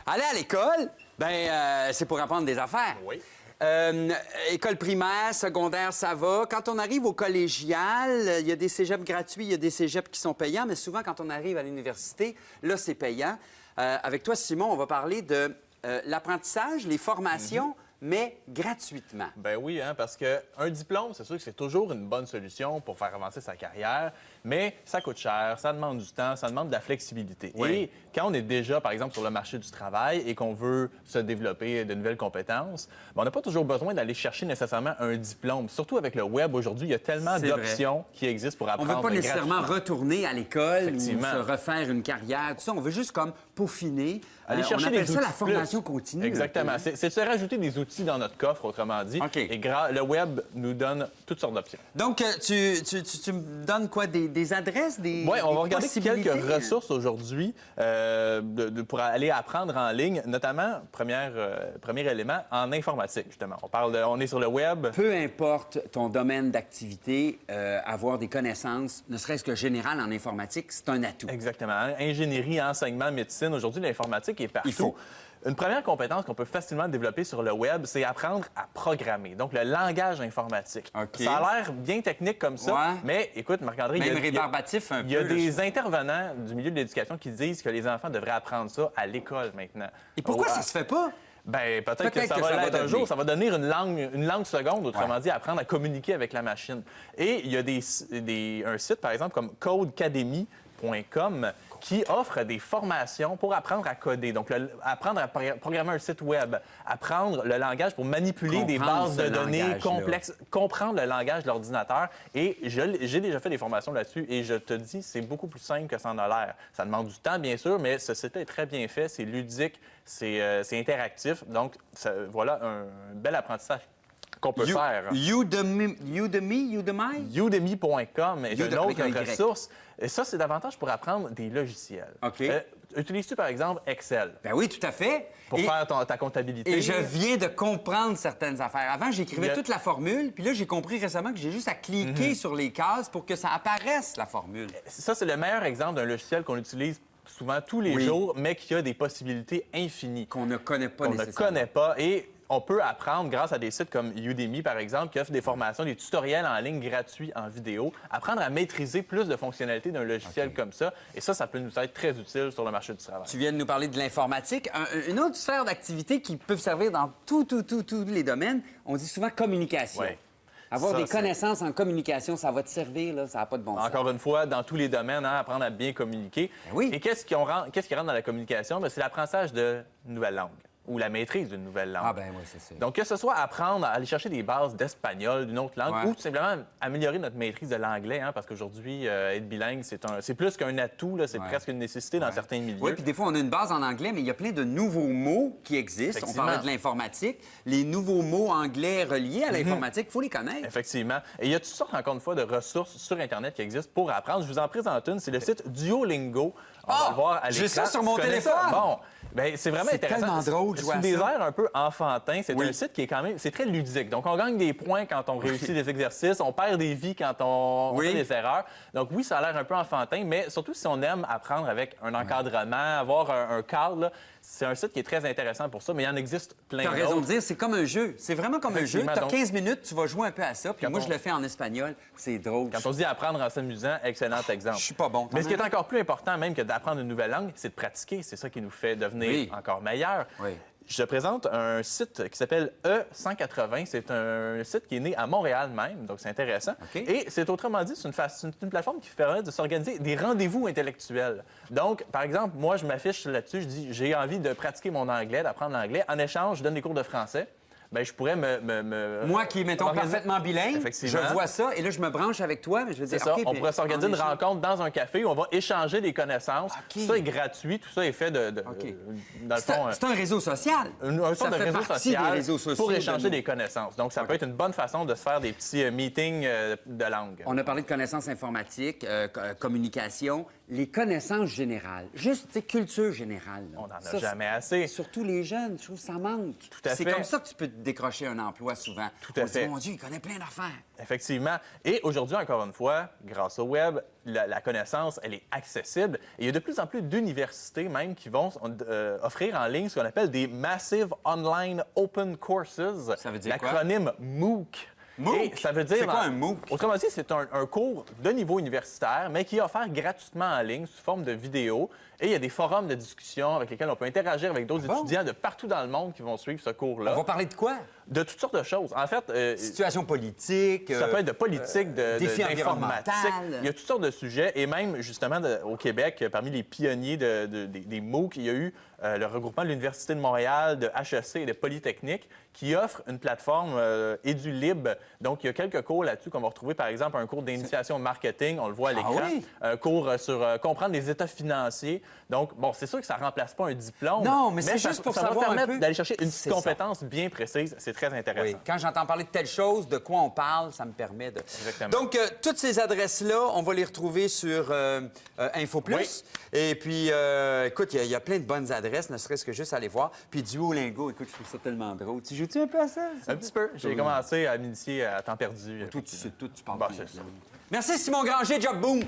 Aller à l'école, c'est pour apprendre des affaires. Oui. École primaire, secondaire, ça va. Quand on arrive au collégial, il y a des cégeps gratuits, il y a des cégeps qui sont payants, mais souvent, quand on arrive à l'université, là, c'est payant. Avec toi, Simon, on va parler de l'apprentissage, les formations, mais gratuitement. Ben oui, hein, parce qu'un diplôme, c'est sûr que c'est toujours une bonne solution pour faire avancer sa carrière, mais ça coûte cher, ça demande du temps, ça demande de la flexibilité. Oui. Et quand on est déjà, par exemple, sur le marché du travail et qu'on veut se développer de nouvelles compétences, ben, on n'a pas toujours besoin d'aller chercher nécessairement un diplôme. Surtout avec le web, aujourd'hui, il y a tellement C'est d'options qui existent pour On apprendre ne veut pas nécessairement gratuitement. retourner à l'école ou Effectivement. se refaire une carrière, tout ça. On veut juste comme peaufiner. Aller on chercher appelle des ça la outils formation plus. continue. Exactement. un peu, hein? C'est de se rajouter des outils dans notre coffre, autrement dit. OK. Et le web nous donne toutes sortes d'options. Donc, tu me donnes quoi? Des adresses? Oui, on va regarder possibilités? quelques ressources aujourd'hui pour aller apprendre en ligne, notamment, premier élément, en informatique, justement. On est sur le web. Peu importe ton domaine d'activité, avoir des connaissances, ne serait-ce que générales en informatique, c'est un atout. Exactement. Ingénierie, enseignement, médecine. Aujourd'hui, l'informatique est partout. Il faut. Une première compétence qu'on peut facilement développer sur le web, c'est apprendre à programmer, donc le langage informatique. OK. Ça a l'air bien technique comme ça, Ouais. mais écoute, Marc-André, Même rébarbatif un peu. il y a là, des intervenants du milieu de l'éducation qui disent que les enfants devraient apprendre ça à l'école maintenant. Et pourquoi Ouais. ça se fait pas? Ben, peut-être que Peut-être ça que va ça va l'être un devenir. jour. Ça va devenir une langue seconde, autrement dit, apprendre à communiquer avec la machine. Et il y a un site, par exemple, comme codecademy.com qui offre des formations pour apprendre à coder. Donc, apprendre à programmer un site web, apprendre le langage pour manipuler des Comprendre bases ce de données langage-là. complexes, comprendre le langage de l'ordinateur. Et j'ai déjà fait des formations là-dessus et je te dis, c'est beaucoup plus simple que ça en a l'air. Ça demande du temps, bien sûr, mais ce site-là est très bien fait, c'est ludique, c'est interactif. Donc, voilà un bel apprentissage qu'on peut faire. Udemy? Udemy.com est une avec un autre Y. ressource. Et ça, c'est davantage pour apprendre des logiciels. OK. Utilises-tu, par exemple, Excel Ben oui, tout à fait. pour faire ta comptabilité? Et je viens de comprendre certaines affaires. Avant, j'écrivais Il y a- toute la formule, puis là, j'ai compris récemment que j'ai juste à cliquer sur les cases pour que ça apparaisse, la formule. Ça, c'est le meilleur exemple d'un logiciel qu'on utilise souvent tous les Oui. jours, mais qui a des possibilités infinies. Qu'on ne connaît pas Qu'on ne nécessairement. connaît pas. Et on peut apprendre grâce à des sites comme Udemy, par exemple, qui offrent des formations, des tutoriels en ligne gratuits en vidéo, apprendre à maîtriser plus de fonctionnalités d'un logiciel comme ça. Et ça peut nous être très utile sur le marché du travail. Tu viens de nous parler de l'informatique. Une autre sphère d'activité qui peut servir dans tous les domaines, on dit souvent communication. Ouais. Avoir Ça, des c'est- connaissances en communication, ça va te servir, là, ça n'a pas de bon sens. Encore une fois, dans tous les domaines, hein, apprendre à bien communiquer. Ben oui. Et qu'est-ce qui rentre dans la communication? Ben, c'est l'apprentissage de nouvelles langues ou la maîtrise d'une nouvelle langue. Ah ben oui, c'est ça. Donc, que ce soit apprendre à aller chercher des bases d'espagnol, d'une autre langue, Ouais. ou tout simplement améliorer notre maîtrise de l'anglais, hein, parce qu'aujourd'hui, être bilingue, c'est plus qu'un atout, là, c'est Ouais. presque une nécessité dans certains milieux. Oui, puis des fois, on a une base en anglais, mais il y a plein de nouveaux mots qui existent. On Effectivement. parlait de l'informatique. Les nouveaux mots anglais reliés à l'informatique, il faut les connaître. Effectivement. Et il y a toutes sortes, encore une fois, de ressources sur Internet qui existent pour apprendre. Je vous en présente une, c'est le site Duolingo. On va Ah! le voir à J'ai l'écran. ça sur Tu mon connais ça? téléphone! Bon, ben, c'est vraiment C'est intéressant. tellement drôle de jouer Sous à des ça. airs un peu enfantins. C'est Oui. un site qui est quand même... C'est très ludique. Donc, on gagne des points quand on réussit des exercices. On perd des vies quand on Oui. fait des erreurs. Donc, oui, ça a l'air un peu enfantin, mais surtout si on aime apprendre avec un encadrement, avoir un cadre, là, c'est un site qui est très intéressant pour ça, mais il en existe plein Tu as raison de d'autres. dire, c'est comme un jeu. C'est vraiment comme un jeu. Effectivement, Tu as donc- 15 minutes, tu vas jouer un peu à ça. Puis Quand moi, on- je le fais en espagnol. C'est drôle. Quand on se dit apprendre en s'amusant, excellent exemple. Je suis pas bon. Mais ce qui est encore plus important même que d'apprendre une nouvelle langue, c'est de pratiquer. C'est ça qui nous fait devenir Oui. encore meilleur. Oui. Je te présente un site qui s'appelle E180. C'est un site qui est né à Montréal même, donc c'est intéressant. OK. Et c'est autrement dit, c'est une plateforme qui permet de s'organiser des rendez-vous intellectuels. Donc, par exemple, moi, je m'affiche là-dessus, je dis j'ai envie de pratiquer mon anglais, d'apprendre l'anglais. En échange, je donne des cours de français. Bien, je pourrais Moi qui est, mettons, organiser- parfaitement bilingue, je Effectivement. vois ça et là, je me branche avec toi, mais je veux C'est dire, ça. OK, On puis pourrait s'organiser en une échange- rencontre dans un café où on va échanger des connaissances. OK. Tout ça est gratuit, tout ça est fait OK. dans le C'est fond, c'est un réseau social. un Ça sorte de fait réseau partie social des réseaux sociaux pour de échanger nos- des connaissances. Donc, ça peut être une bonne façon de se faire des petits meetings de langue. On a parlé de connaissances informatiques, communication, les connaissances générales. Juste, tu sais, culture générale. là. On n'en a Ça, jamais assez. Surtout les jeunes, je trouve que ça manque. à C'est fait. comme ça que tu peux te décrocher un emploi souvent. Tout à On se dit, fait. mon Dieu, il connaît plein d'affaires. Effectivement. Et aujourd'hui, encore une fois, grâce au web, la connaissance, elle est accessible. Et il y a de plus en plus d'universités même qui vont offrir en ligne ce qu'on appelle des Massive Online Open Courses. Ça veut dire quoi? L'acronyme MOOC. MOOC? Et ça veut dire... C'est quoi un MOOC? Autrement dit, c'est un cours de niveau universitaire, mais qui est offert gratuitement en ligne sous forme de vidéo. Et il y a des forums de discussion avec lesquels on peut interagir avec d'autres étudiants de partout dans le monde qui vont suivre ce cours-là. On va parler de quoi? De toutes sortes de choses. En fait... Situation politique. Ça peut être de politique, défis d'informatique. environnemental. Il y a toutes sortes de sujets. Et même, justement, au Québec, parmi les pionniers des MOOC, il y a eu le regroupement de l'Université de Montréal, de HEC et de Polytechnique, qui offre une plateforme EduLib. Donc, il y a quelques cours là-dessus qu'on va retrouver, par exemple, un cours d'initiation au marketing, on le voit à l'écran. oui? Un cours sur comprendre les états financiers. Donc, bon, c'est sûr que ça ne remplace pas un diplôme. Non, mais c'est juste pour ça va savoir un permettre peu. d'aller chercher une C'est petite compétence bien précise. C'est très intéressant. Oui, quand j'entends parler de telle chose, de quoi on parle, ça me permet de... Exactement. Donc, toutes ces adresses-là, on va les retrouver sur InfoPlus. Oui. Et puis, écoute, il y a plein de bonnes adresses, ne serait-ce que juste aller voir. Puis Duolingo, écoute, je trouve ça tellement drôle. Tu joues-tu un peu à ça? Un petit peu. J'ai commencé à m'initier à temps perdu. Toi, tu sais tout, tu parles Bon, bien. c'est ça. Merci, Simon Granger, Job Boom!